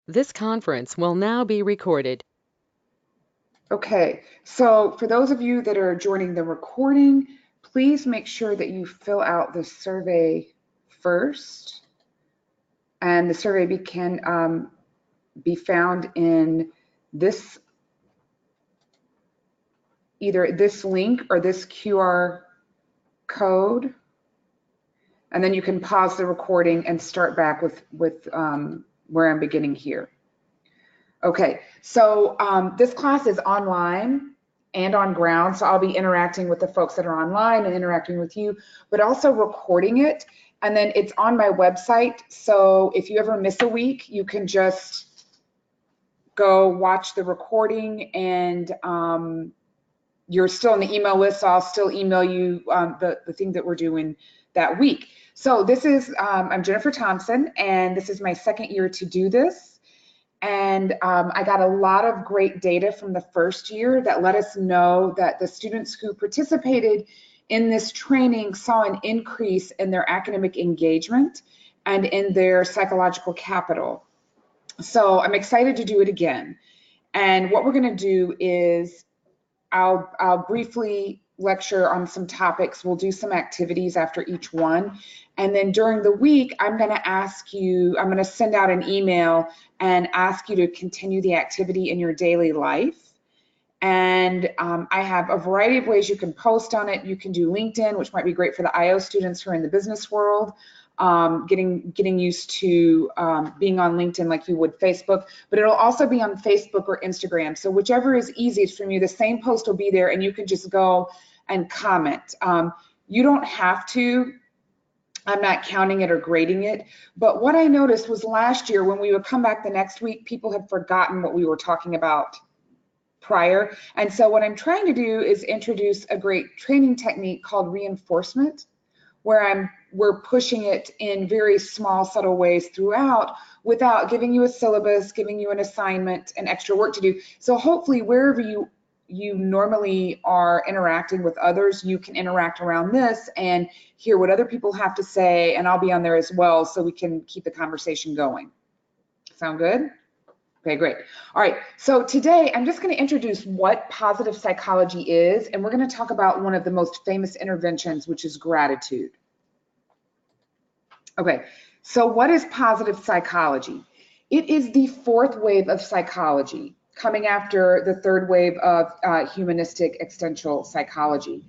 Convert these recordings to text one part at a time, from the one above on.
This conference will now be recorded. Okay, so for those of you that are joining the recording, please make sure that you fill out the survey first. And the survey can be found in this, either this link or this QR code. And then you can pause the recording and start back with where I'm beginning here. Okay, so this class is online and on ground, so I'll be interacting with the folks that are online and interacting with you, but also recording it, and then it's on my website, so if you ever miss a week, you can just go watch the recording, and you're still on the email list, so I'll still email you the thing that we're doing that week. So this is, I'm Jennifer Thompson, and this is my second year to do this. And I got a lot of great data from the first year that let us know that the students who participated in this training saw an increase in their academic engagement and in their psychological capital. So I'm excited to do it again. And what we're going to do is I'll briefly lecture on some topics. We'll do some activities after each one. And then during the week, I'm going to send out an email and ask you to continue the activity in your daily life. And I have a variety of ways you can post on it. You can do LinkedIn, which might be great for the IO students who are in the business world. Getting used to being on LinkedIn like you would Facebook, but it'll also be on Facebook or Instagram. So whichever is easiest from you, the same post will be there and you can just go and comment. You don't have to. I'm not counting it or grading it, but what I noticed was last year when we would come back the next week, people had forgotten what we were talking about prior. And so what I'm trying to do is introduce a great training technique called reinforcement, where we're pushing it in very small, subtle ways throughout without giving you a syllabus, giving you an assignment, and extra work to do. So hopefully wherever you normally are interacting with others, you can interact around this and hear what other people have to say, and I'll be on there as well so we can keep the conversation going. Sound good? Okay, great. All right, so today I'm just going to introduce what positive psychology is, and we're going to talk about one of the most famous interventions, which is gratitude. Okay, so what is positive psychology? It is the fourth wave of psychology, coming after the third wave of humanistic existential psychology.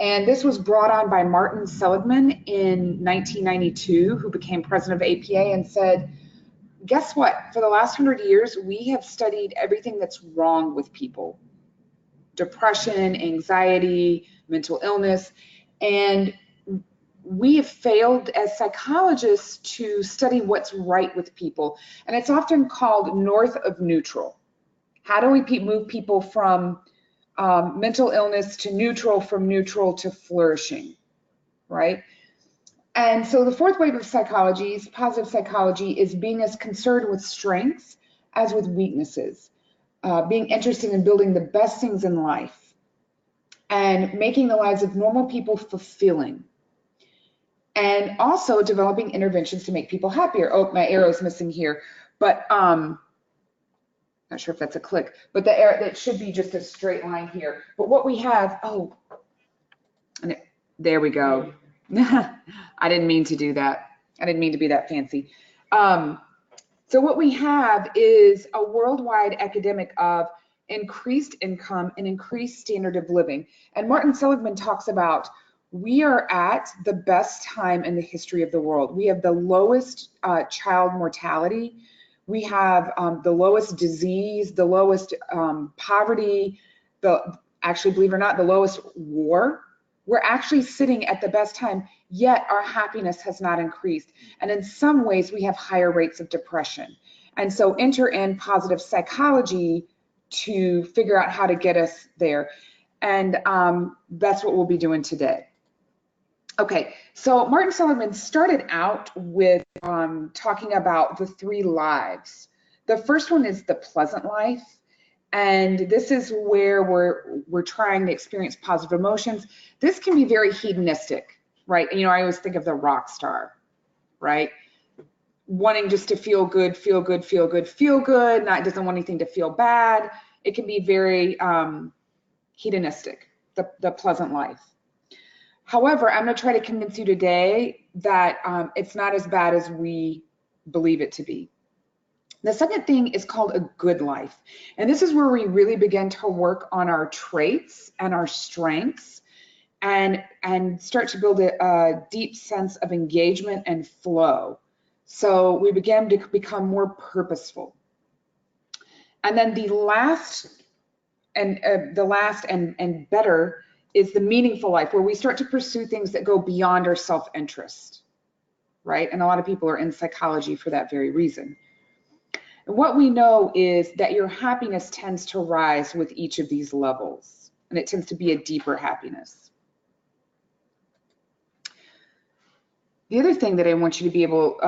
And this was brought on by Martin Seligman in 1992, who became president of APA and said, guess what? For the last 100 years, we have studied everything that's wrong with people. Depression, anxiety, mental illness, and we have failed as psychologists to study what's right with people. And it's often called north of neutral. How do we move people from mental illness to neutral, from neutral to flourishing, right? And so the fourth wave of psychology, positive psychology, is being as concerned with strengths as with weaknesses, being interested in building the best things in life, and making the lives of normal people fulfilling, and also developing interventions to make people happier. Oh, my arrow's missing here, but not sure if that's a click, but the arrow, that should be just a straight line here. But what we have, oh, and there we go. I didn't mean to do that. I didn't mean to be that fancy. So what we have is a worldwide epidemic of increased income and increased standard of living. And Martin Seligman talks about we are at the best time in the history of the world. We have the lowest child mortality. We have the lowest disease, the lowest poverty, actually, believe it or not, the lowest war. We're actually sitting at the best time, yet our happiness has not increased. And in some ways, we have higher rates of depression. And so enter in positive psychology to figure out how to get us there. And that's what we'll be doing today. Okay, so Martin Seligman started out with talking about the three lives. The first one is the pleasant life. And this is where we're trying to experience positive emotions. This can be very hedonistic, right? You know, I always think of the rock star, right? wanting just to feel good, feel good, feel good, feel good, doesn't want anything to feel bad. It can be very hedonistic, the pleasant life. However, I'm going to try to convince you today that it's not as bad as we believe it to be. The second thing is called a good life. And this is where we really begin to work on our traits and our strengths and start to build a deep sense of engagement and flow. So we begin to become more purposeful. And then the last and better is the meaningful life, where we start to pursue things that go beyond our self-interest, right? And a lot of people are in psychology for that very reason. And what we know is that your happiness tends to rise with each of these levels, and it tends to be a deeper happiness. The other thing that I want you to be able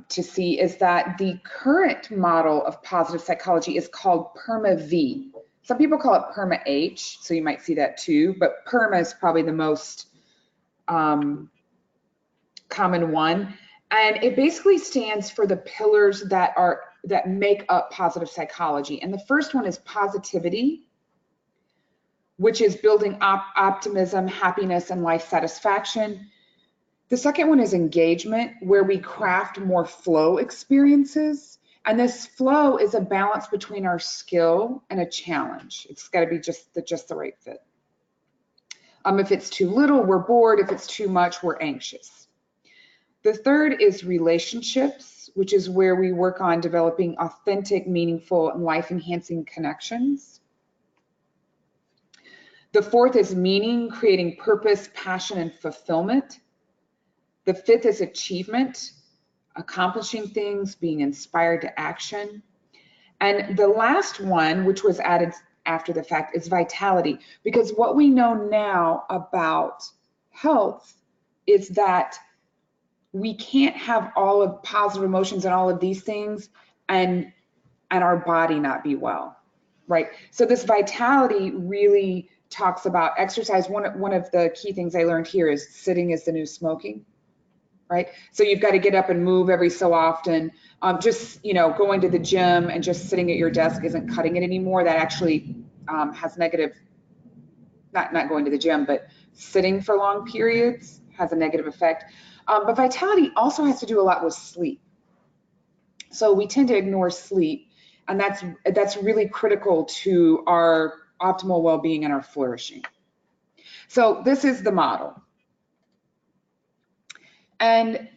to see is that the current model of positive psychology is called PERMA-V. Some people call it PERMA-H, so you might see that too, but PERMA is probably the most common one. And it basically stands for the pillars that make up positive psychology. And the first one is positivity, which is building optimism, happiness, and life satisfaction. The second one is engagement, where we craft more flow experiences. And this flow is a balance between our skill and a challenge. It's got to be just the right fit. If it's too little, we're bored. If it's too much, we're anxious. The third is relationships, which is where we work on developing authentic, meaningful, and life-enhancing connections. The fourth is meaning, creating purpose, passion, and fulfillment. The fifth is achievement, accomplishing things, being inspired to action. And the last one, which was added after the fact, is vitality. Because what we know now about health is that we can't have all of positive emotions and all of these things and our body not be well, right? So this vitality really talks about exercise. One of the key things I learned here is sitting is the new smoking. Right? So you've got to get up and move every so often. Just, going to the gym and just sitting at your desk isn't cutting it anymore. That actually has negative, not going to the gym, but sitting for long periods has a negative effect. But vitality also has to do a lot with sleep. So we tend to ignore sleep, and that's really critical to our optimal well-being and our flourishing. So this is the model. And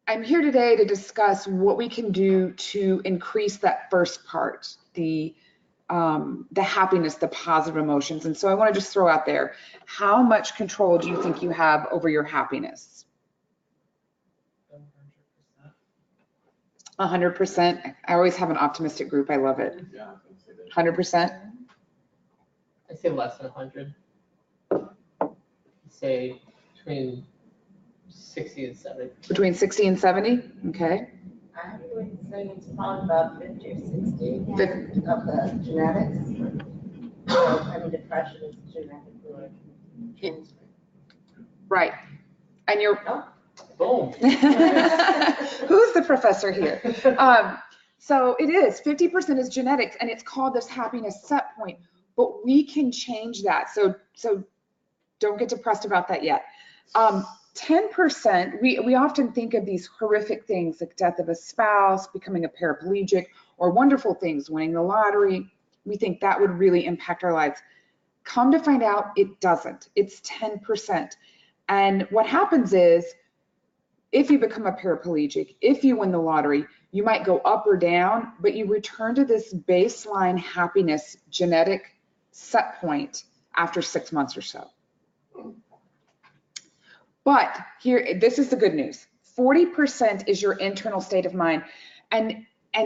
I'm here today to discuss what we can do to increase that first part, the happiness, the positive emotions. And so I want to just throw out there, how much control do you think you have over your happiness? 100%. I always have an optimistic group. I love it. 100%. I say less than 100. Say between 60 and 70. Between 60 and 70? Okay. I would say it's probably about 50 or 60 of the genetics. So, depression is genetically transferred. Right. And you're... Oh. Boom. Who's the professor here? So it is, 50% is genetics, and it's called this happiness set point, but we can change that. So don't get depressed about that yet. 10%, we often think of these horrific things like death of a spouse, becoming a paraplegic, or wonderful things, winning the lottery. We think that would really impact our lives. Come to find out, it doesn't. It's 10%. And what happens is, if you become a paraplegic, if you win the lottery, you might go up or down, but you return to this baseline happiness genetic set point after 6 months or so. But here, this is the good news. 40% is your internal state of mind. And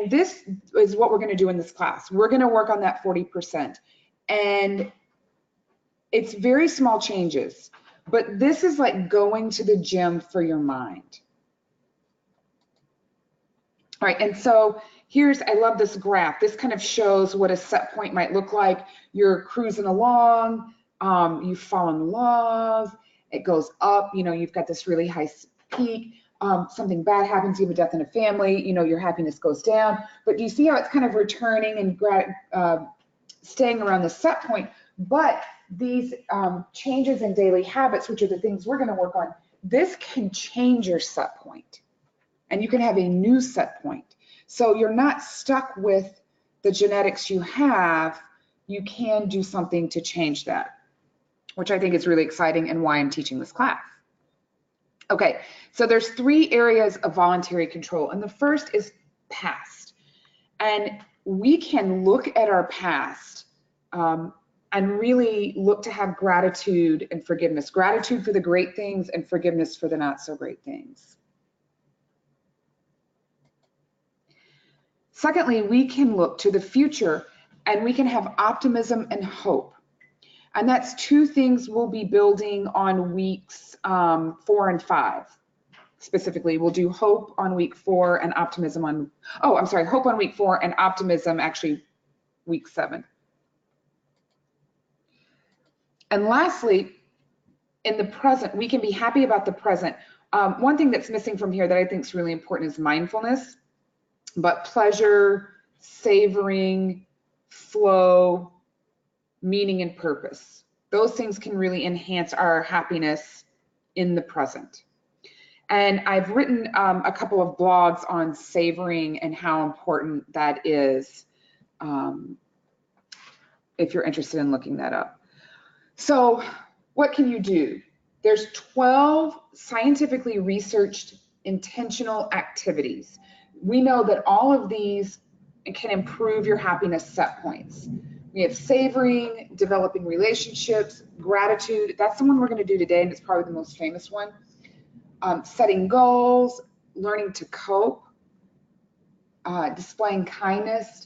this is what we're going to do in this class. We're going to work on that 40%. And it's very small changes, but this is like going to the gym for your mind. All right, and so I love this graph. This kind of shows what a set point might look like. You're cruising along, you fall in love, it goes up, you've got this really high peak. something bad happens, you have a death in a family, you know, your happiness goes down. But do you see how it's kind of returning and staying around the set point? But these changes in daily habits, which are the things we're going to work on, this can change your set point, and you can have a new set point. So you're not stuck with the genetics you have. You can do something to change that, which I think is really exciting and why I'm teaching this class. Okay, so there's 3 areas of voluntary control, and the first is past. And we can look at our past and really look to have gratitude and forgiveness. Gratitude for the great things and forgiveness for the not so great things. Secondly, we can look to the future and we can have optimism and hope. And that's 2 things we'll be building on weeks 4 and 5. Specifically, we'll do hope on week 4 and optimism on, hope on week 4 and optimism actually week 7. And lastly, in the present, we can be happy about the present. One thing that's missing from here that I think is really important is mindfulness, but pleasure, savoring, flow, meaning and purpose. Those things can really enhance our happiness in the present. And I've written a couple of blogs on savoring and how important that is, if you're interested in looking that up. So what can you do? There's 12 scientifically researched intentional activities. We know that all of these can improve your happiness set points. We have savoring, developing relationships, gratitude. That's the one we're going to do today, and it's probably the most famous one. Setting goals, learning to cope, displaying kindness,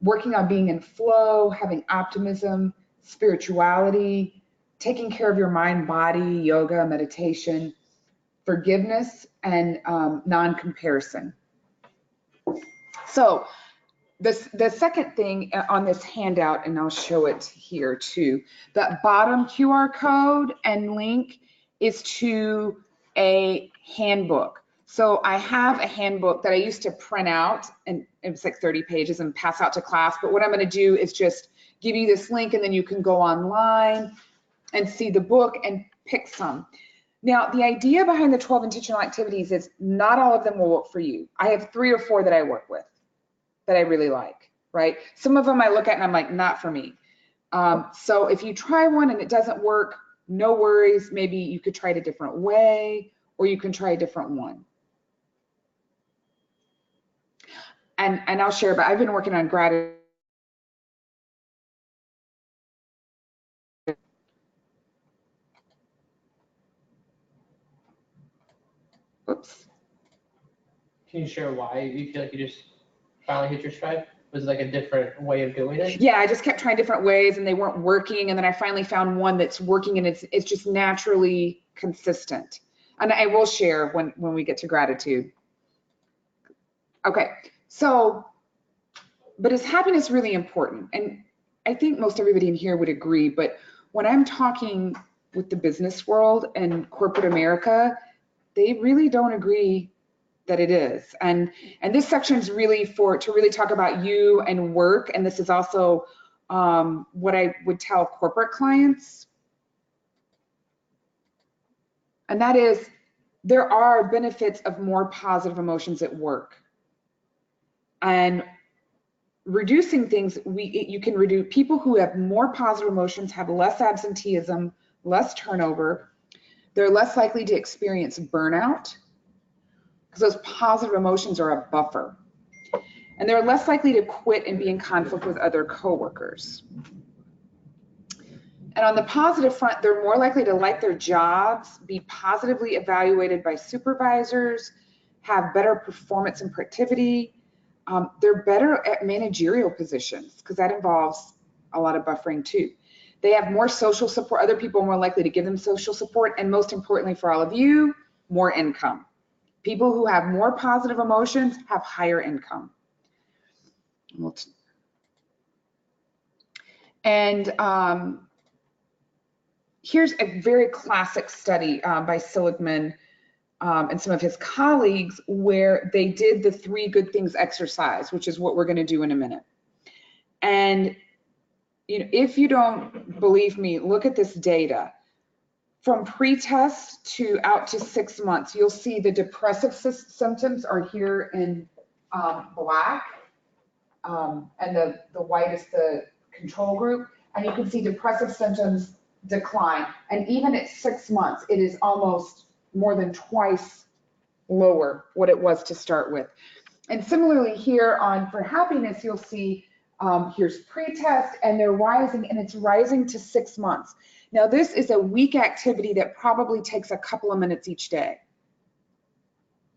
working on being in flow, having optimism, spirituality, taking care of your mind, body, yoga, meditation, forgiveness, and non-comparison. So the second thing on this handout, and I'll show it here too, that bottom QR code and link is to a handbook. So I have a handbook that I used to print out, and it was like 30 pages and pass out to class. But what I'm going to do is just give you this link, and then you can go online and see the book and pick some. Now, the idea behind the 12 intentional activities is not all of them will work for you. I have 3 or 4 that I work with that I really like, right? Some of them I look at and I'm like, not for me. So if you try one and it doesn't work, no worries. Maybe you could try it a different way, or you can try a different one. And I'll share, but I've been working on gratitude. Oops. Can you share why you feel like you just finally hit your stride? Was it like a different way of doing it? Yeah, I just kept trying different ways and they weren't working. And then I finally found one that's working, and it's just naturally consistent. And I will share when we get to gratitude. Okay, so, but is happiness really important? And I think most everybody in here would agree, but when I'm talking with the business world and corporate America, they really don't agree that it is. And this section is really to really talk about you and work. And this is also what I would tell corporate clients. And that is, there are benefits of more positive emotions at work. And reducing things, you can reduce, people who have more positive emotions have less absenteeism, less turnover. They're less likely to experience burnout, because those positive emotions are a buffer. And they're less likely to quit and be in conflict with other coworkers. And on the positive front, they're more likely to like their jobs, be positively evaluated by supervisors, have better performance and productivity. They're better at managerial positions, because that involves a lot of buffering too. They have more social support. Other people are more likely to give them social support. And most importantly for all of you, more income. People who have more positive emotions have higher income. And here's a very classic study by Seligman and some of his colleagues where they did the 3 good things exercise, which is what we're going to do in a minute. And if you don't believe me, look at this data. From pre-test to out to 6 months, you'll see the depressive symptoms are here in black, and the white is the control group. And you can see depressive symptoms decline. And even at 6 months, it is almost more than twice lower what it was to start with. And similarly here for happiness, you'll see here's pre-test, and they're rising, and it's rising to 6 months. Now, this is a weak activity that probably takes a couple of minutes each day,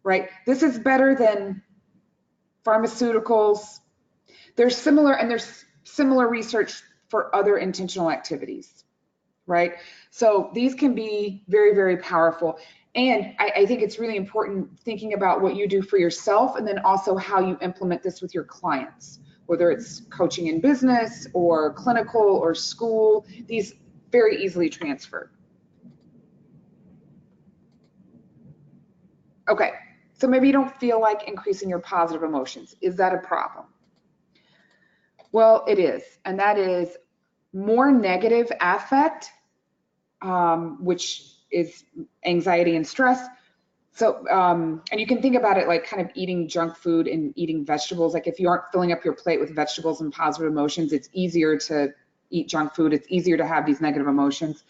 right? This is better than pharmaceuticals. There's similar research for other intentional activities, right? So these can be very, very powerful. And I think it's really important thinking about what you do for yourself, and then also how you implement this with your clients, whether it's coaching in business or clinical or school. These very easily transferred. Okay, so maybe you don't feel like increasing your positive emotions. Is that a problem? Well, it is, and that is more negative affect, which is anxiety and stress. So, and you can think about it like kind of eating junk food and eating vegetables. Like if you aren't filling up your plate with vegetables and positive emotions, it's easier to eat junk food. It's easier to have these negative emotions.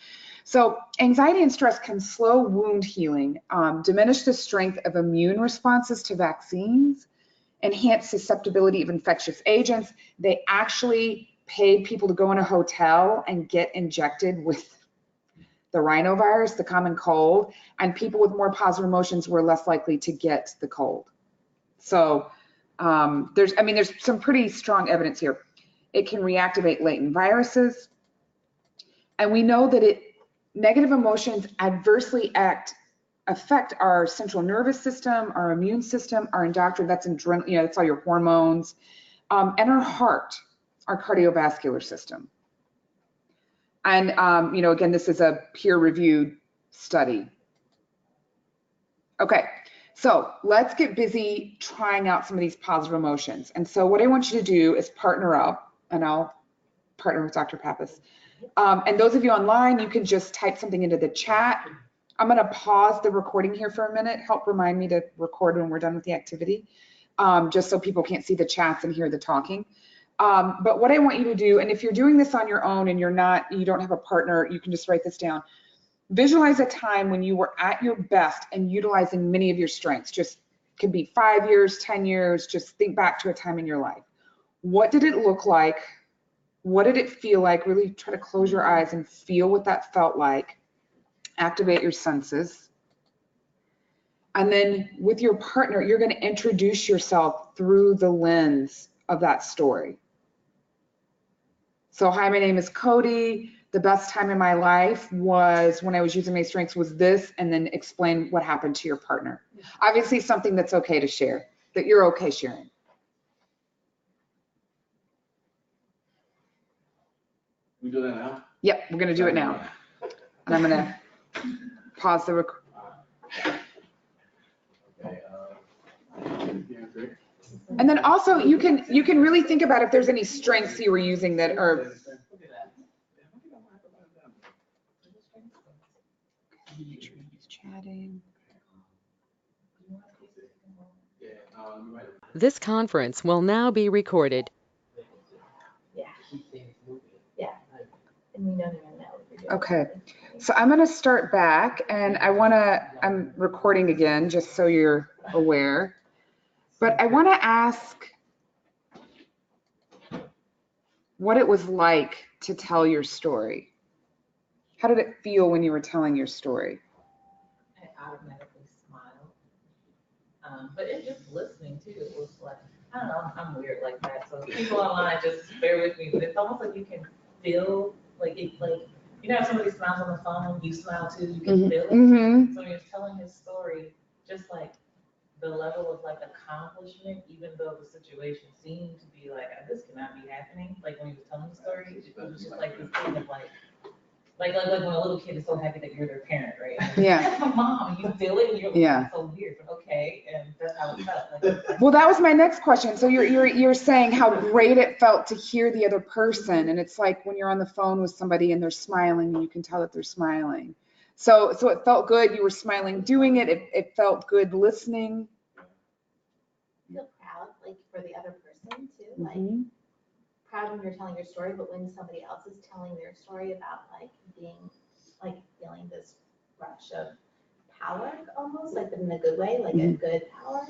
So anxiety and stress can slow wound healing, diminish the strength of immune responses to vaccines, enhance susceptibility of infectious agents. They actually paid people to go in a hotel and get injected with the rhinovirus, the common cold, and people with more positive emotions were less likely to get the cold. So there's some pretty strong evidence here. It can reactivate latent viruses. And we know that negative emotions adversely affect our central nervous system, our immune system, our endocrine, that's all your hormones, and our heart, our cardiovascular system. And, again, this is a peer-reviewed study. Okay, so let's get busy trying out some of these positive emotions. And so what I want you to do is partner up, and I'll partner with Dr. Pappas. And those of you online, you can just type something into the chat. I'm going to pause the recording here for a minute. Help remind me to record when we're done with the activity, just so people can't see the chats and hear the talking. But what I want you to do, and if you're doing this on your own and you don't have a partner, you can just write this down. Visualize a time when you were at your best and utilizing many of your strengths. Just could be 5 years, 10 years. Just think back to a time in your life. What did it look like? What did it feel like? Really try to close your eyes and feel what that felt like. Activate your senses. And then with your partner, you're going to introduce yourself through the lens of that story. So, hi, my name is Cody. The best time in my life was when I was using my strengths was this, and then explain what happened to your partner. Obviously something that's okay to share, that you're okay sharing. We do that now? Yep, we're gonna do it now. And I'm gonna pause the recording. Okay, And then also you can really think about if there's any strengths you were using that are. Chatting. This conference will now be recorded. Yeah. Yeah. And we don't even know. Okay, so I'm gonna start back, and I'm recording again just so you're aware. But I wanna ask what it was like to tell your story. How did it feel when you were telling your story? I automatically smiled. But it just listening too, it was like, I don't know, I'm weird like that. So people online just bear with me, but it's almost like you can feel like it, like, you know, if somebody smiles on the phone, you smile too, you can feel it. Mm-hmm. So when you're telling his story, just like the level of like accomplishment, even though the situation seemed to be like, this cannot be happening. Like when he was telling the story, it was just like this thing of like, Like when a little kid is so happy that you're their parent, right? Yeah. That's my mom, and you feel it, and you're like, Yeah. "That's so weird," but okay, and that's how it felt. Like, Well, that was my next question. So you're saying how great it felt to hear the other person, and it's like when you're on the phone with somebody and they're smiling, and you can tell that they're smiling. So it felt good. You were smiling doing it. It felt good listening. Feel proud, like for the other person too, like Mhm. proud when you're telling your story, but when somebody else is telling their story about like being, like feeling this rush of power almost, like but in a good way, like a good power,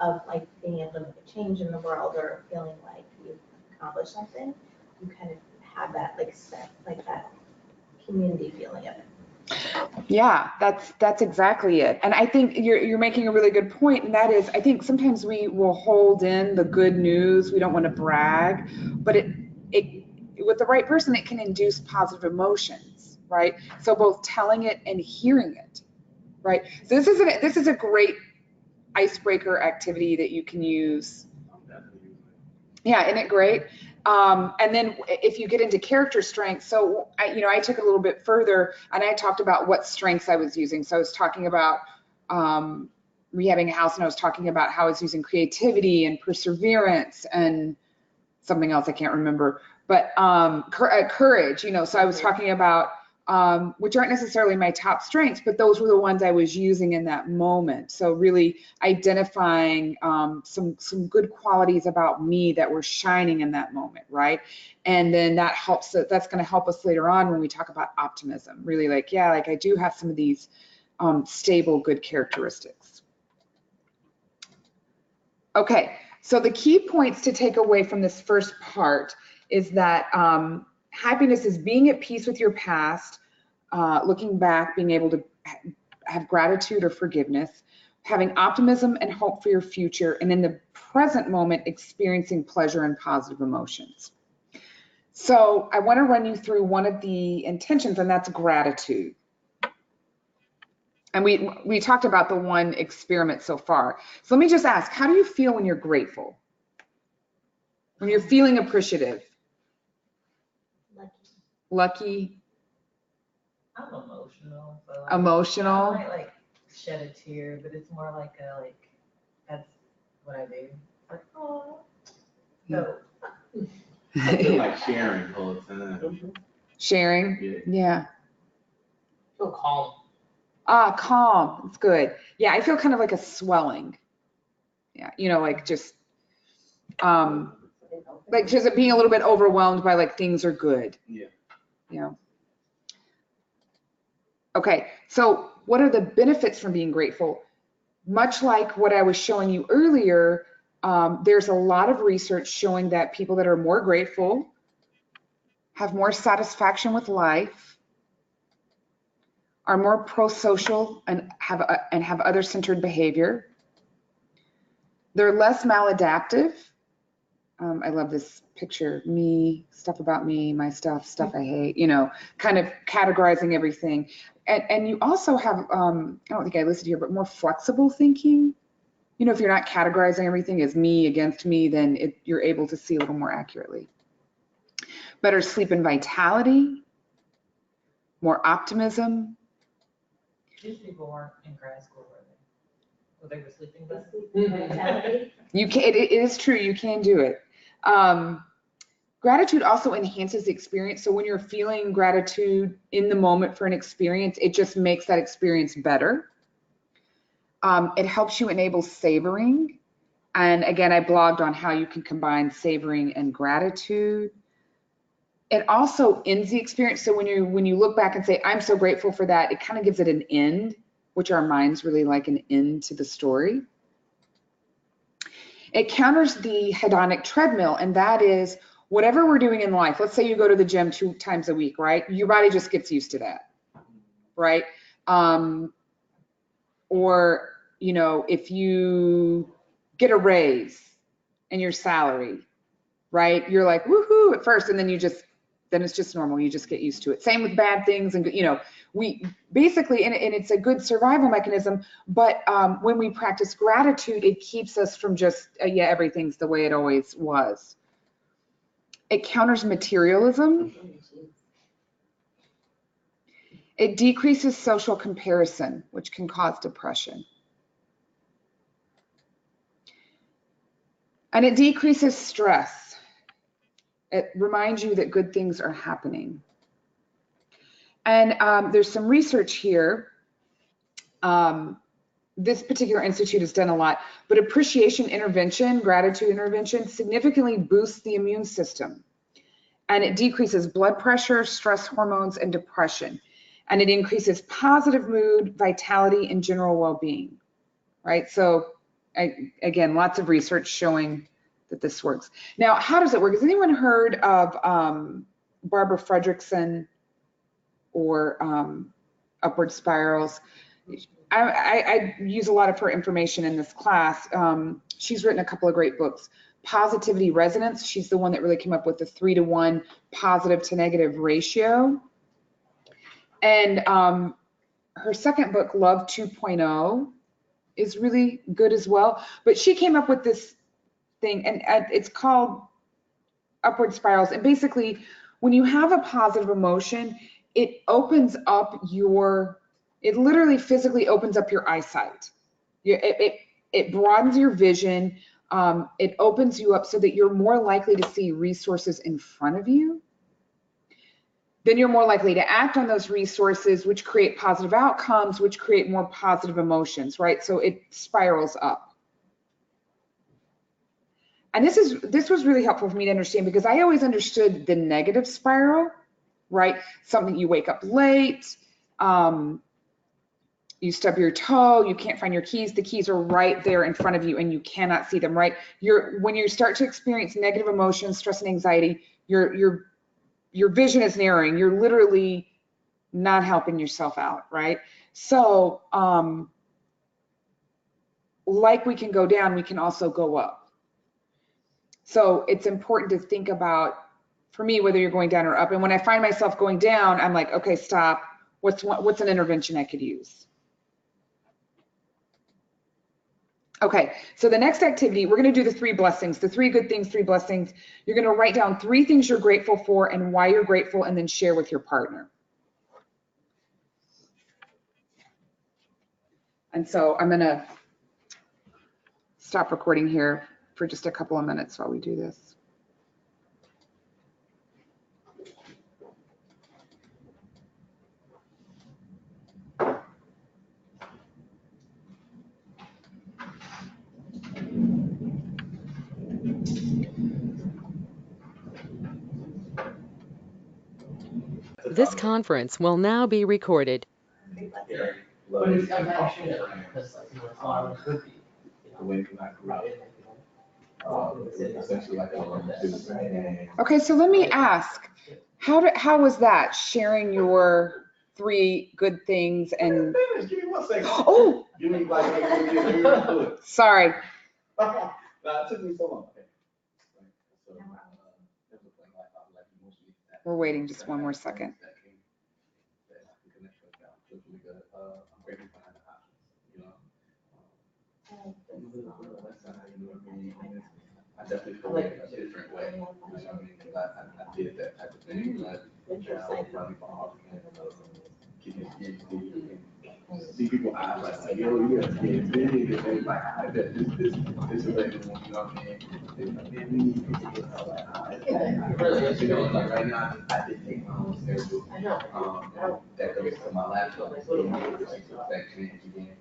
of like being able to make a change in the world or feeling like you've accomplished something, you kind of have that like that community feeling of it. Yeah, that's exactly it. And I think you're making a really good point, and that is, I think sometimes we will hold in the good news. We don't want to brag, but it with the right person, it can induce positive emotions, right? So both telling it and hearing it, right? So this is a great icebreaker activity that you can use. Yeah, isn't it great? And then if you get into character strengths, so I took it a little bit further and I talked about what strengths I was using. So I was talking about rehabbing a house, and I was talking about how I was using creativity and perseverance and something else I can't remember, but courage, so I was talking about which aren't necessarily my top strengths, but those were the ones I was using in that moment. So really identifying some good qualities about me that were shining in that moment, right? And then that's going to help us later on when we talk about optimism. Really like I do have some of these stable, good characteristics. Okay, so the key points to take away from this first part is that happiness is being at peace with your past, looking back, being able to have gratitude or forgiveness, having optimism and hope for your future, and in the present moment, experiencing pleasure and positive emotions. So I want to run you through one of the intentions, and that's gratitude. And we talked about the one experiment so far. So let me just ask, how do you feel when you're grateful? When you're feeling appreciative? Lucky? I'm emotional. So Emotional? I might like shed a tear, but it's more like that's what I do. Like, oh, so. I feel like sharing all the time. Sharing? Yeah. Feel calm. Calm. It's good. Yeah, I feel kind of like a swelling. Yeah, like just being a little bit overwhelmed by like things are good. Yeah. Okay, so what are the benefits from being grateful? Much like what I was showing you earlier, there's a lot of research showing that people that are more grateful have more satisfaction with life, are more pro-social and have other-centered behavior. They're less maladaptive. I love this picture, me, stuff about me, my stuff I hate, kind of categorizing everything. And you also have, I don't think I listed here, but more flexible thinking. If you're not categorizing everything as me against me, then you're able to see a little more accurately. Better sleep and vitality, more optimism. These people weren't in grad school, were they? Well, they were sleeping better. It is true, you can do it. Gratitude also enhances the experience. So when you're feeling gratitude in the moment for an experience, it just makes that experience better. It helps you enable savoring. And again, I blogged on how you can combine savoring and gratitude. It also ends the experience. So when you look back and say, I'm so grateful for that, it kind of gives it an end, which our minds really like an end to the story. It counters the hedonic treadmill, and that is whatever we're doing in life. Let's say you go to the gym 2 times a week, right? Your body just gets used to that, right? Or, if you get a raise in your salary, right? You're like, woohoo at first, and then it's just normal. You just get used to it. Same with bad things. And, we basically, and it's a good survival mechanism, but when we practice gratitude, it keeps us from just, everything's the way it always was. It counters materialism. It decreases social comparison, which can cause depression. And it decreases stress. It reminds you that good things are happening. And there's some research here. This particular institute has done a lot, but appreciation intervention, gratitude intervention significantly boosts the immune system. And it decreases blood pressure, stress hormones, and depression. And it increases positive mood, vitality, and general well-being, right? So again, lots of research showing that this works. Now, how does it work? Has anyone heard of Barbara Fredrickson or Upward Spirals? I use a lot of her information in this class. She's written a couple of great books. Positivity Resonance, she's the one that really came up with the 3-to-1 positive to negative ratio. And her second book, Love 2.0, is really good as well. But she came up with this thing, and it's called Upward Spirals. And basically, when you have a positive emotion, it opens up it literally physically opens up your eyesight. It broadens your vision. It opens you up so that you're more likely to see resources in front of you. Then you're more likely to act on those resources, which create positive outcomes, which create more positive emotions, right? So it spirals up. And this was really helpful for me to understand, because I always understood the negative spiral, right? Something, you wake up late, you stub your toe, you can't find your keys, the keys are right there in front of you and you cannot see them, right? When you start to experience negative emotions, stress and anxiety, your vision is narrowing. You're literally not helping yourself out, right? So like we can go down, we can also go up. So it's important to think about, for me, whether you're going down or up. And when I find myself going down, I'm like, okay, stop. What's an intervention I could use? Okay, so the next activity, we're going to do the 3 blessings, the 3 good things, 3 blessings. You're going to write down 3 things you're grateful for and why you're grateful, and then share with your partner. And so I'm going to stop recording here for just a couple of minutes while we do this. This conference will now be recorded. But it's actually, because like, it's not a good thing. Essentially like Okay, so let me ask, how was that, sharing your 3 good things and Give me 1 second. oh, Give me like, sorry. no, it took me so long. We're waiting just one more second. I definitely feel like a different way. You know what I mean? Because I did that type of thing, but running for office, see people eyes like, yo, you got to get big, and they like, I bet this is like, you know what I mean? They like, man, we need to get out, like, you know, like right now, I did take my own schedule. That goes to my laptop, so you know, it's like that change again.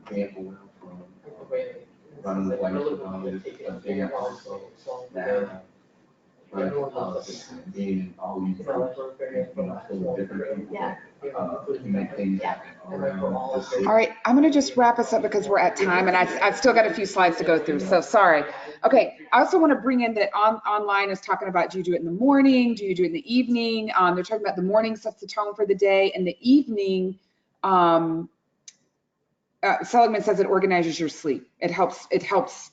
Example from running the white with being also now running politics and being all these groups, you know, full of different people, make things happen around the city. All right, I'm going to just wrap us up because we're at time, and I've still got a few slides to go through, so sorry. Okay, I also want to bring in that online is talking about, do you do it in the morning? Do you do it in the evening? They're talking about the morning sets the tone for the day, and the evening, Seligman says it organizes your sleep. It helps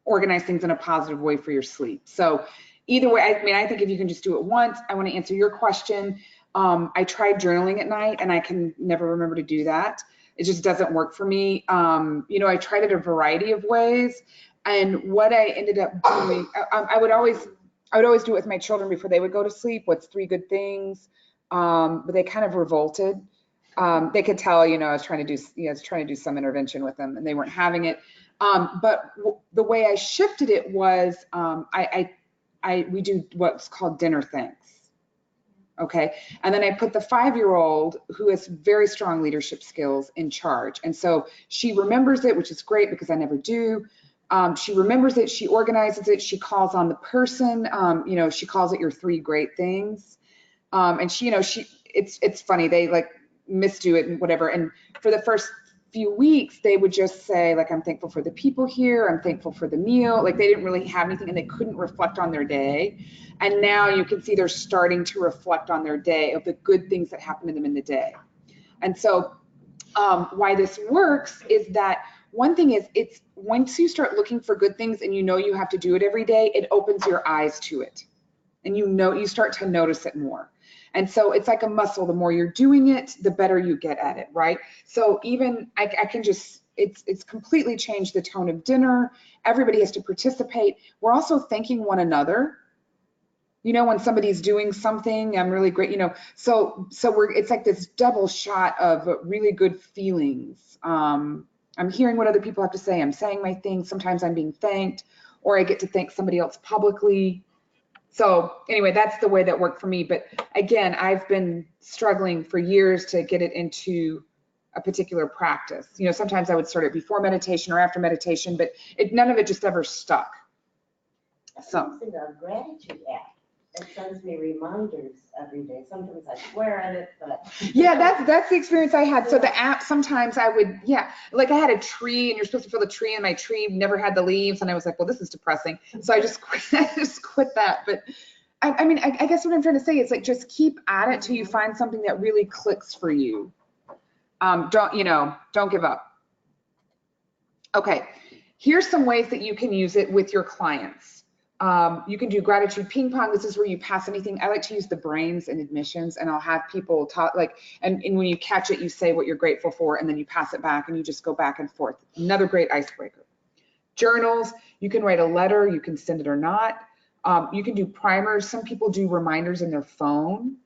organize things in a positive way for your sleep. So either way, I mean, I think if you can just do it once. I want to answer your question. I tried journaling at night and I can never remember to do that. It just doesn't work for me. You know, I tried it a variety of ways, and what I ended up doing, I would always do it with my children before they would go to sleep. What's 3 good things? But they kind of revolted. They could tell, I was trying to do some intervention with them and they weren't having it. But the way I shifted it was, we do what's called dinner things. Okay. And then I put the 5-year-old who has very strong leadership skills in charge. And so she remembers it, which is great because I never do. She remembers it, she organizes it, she calls on the person, she calls it your 3 great things. And it's funny, they like misdo it and whatever. And for the first few weeks, they would just say like, I'm thankful for the people here, I'm thankful for the meal. Like they didn't really have anything and they couldn't reflect on their day. And now you can see they're starting to reflect on their day, of the good things that happened to them in the day. And so why this works is that one thing is, it's once you start looking for good things and you have to do it every day, it opens your eyes to it. And you start to notice it more. And so it's like a muscle. The more you're doing it, the better you get at it, right? So even I can just, it's completely changed the tone of dinner. Everybody has to participate. We're also thanking one another. When somebody's doing something, I'm really great, so it's like this double shot of really good feelings. I'm hearing what other people have to say. I'm saying my things. Sometimes I'm being thanked, or I get to thank somebody else publicly. So anyway, that's the way that worked for me. But again, I've been struggling for years to get it into a particular practice. Sometimes I would start it before meditation or after meditation, but none of it just ever stuck. So. Using a gratitude app. It sends me reminders every day. Sometimes I swear at it, but. Yeah, that's the experience I had. So the app, sometimes I would, like I had a tree and you're supposed to fill the tree and my tree never had the leaves. And I was like, well, this is depressing. So I just quit that. But I guess what I'm trying to say is like, just keep at it till you find something that really clicks for you. Don't give up. Okay, here's some ways that you can use it with your clients. You can do gratitude ping pong. This is where you pass anything. I like to use the brains and admissions, and I'll have people talk and when you catch it, you say what you're grateful for, and then you pass it back and you just go back and forth. Another great icebreaker. Journals, you can write a letter, you can send it or not. You can do primers. Some people do reminders in their phone,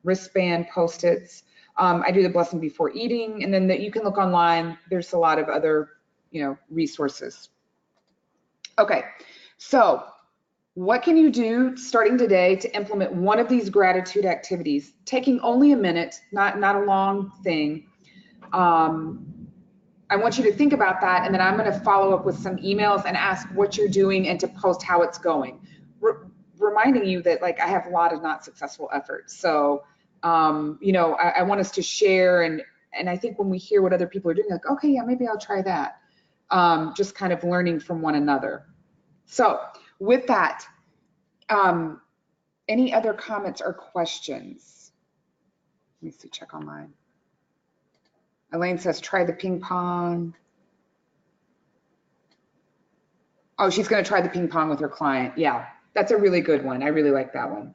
wristband, Post-its. I do the blessing before eating, and then you can look online. There's a lot of other, resources. Okay, so what can you do starting today to implement one of these gratitude activities, taking only a minute, not a long thing? I want you to think about that, and then I'm going to follow up with some emails and ask what you're doing and to post how it's going. Reminding you that I have a lot of not successful efforts. So, I want us to share, and I think when we hear what other people are doing, like, okay, yeah, maybe I'll try that. Just kind of learning from one another. So with that, any other comments or questions? Let me see, check online. Elaine says, try the ping pong. Oh, she's going to try the ping pong with her client. Yeah, that's a really good one. I really like that one.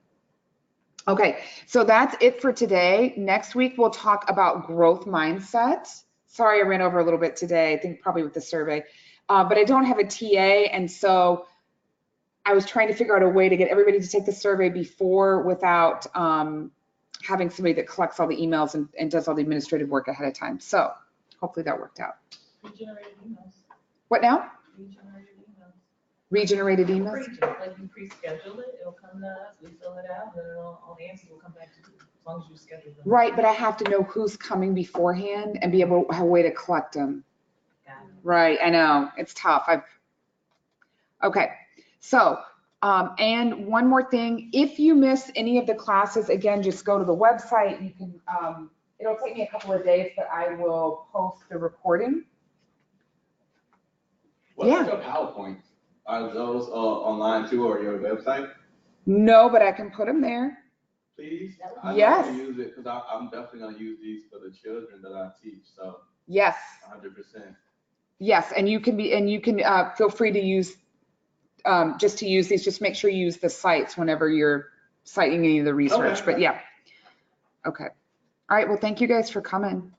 Okay, so that's it for today. Next week, we'll talk about growth mindset. Sorry, I ran over a little bit today, I think probably with the survey, but I don't have a TA, and so I was trying to figure out a way to get everybody to take the survey before without having somebody that collects all the emails and does all the administrative work ahead of time. So hopefully that worked out. Regenerated emails. What now? Regenerated emails. Regenerated emails? Like you pre-schedule it, it'll come to us, we fill it out, and then all the answers will come back to you, as long as you schedule them. Right, but I have to know who's coming beforehand and be able to have a way to collect them. Got it. Right, I know, it's tough. Okay, so, and one more thing, if you miss any of the classes, again, just go to the website. You can, it'll take me a couple of days, but I will post the recording. What's Yeah. your PowerPoint? Are those online too, or your website? No, but I can put them there. Please? Yes. I know you use it because I'm definitely going to use these for the children that I teach. So Yes, 100%. yes, and you can feel free to use, just to use these, just make sure you use the sites whenever you're citing any of the research, Okay. but yeah. Okay. All right, well, thank you guys for coming.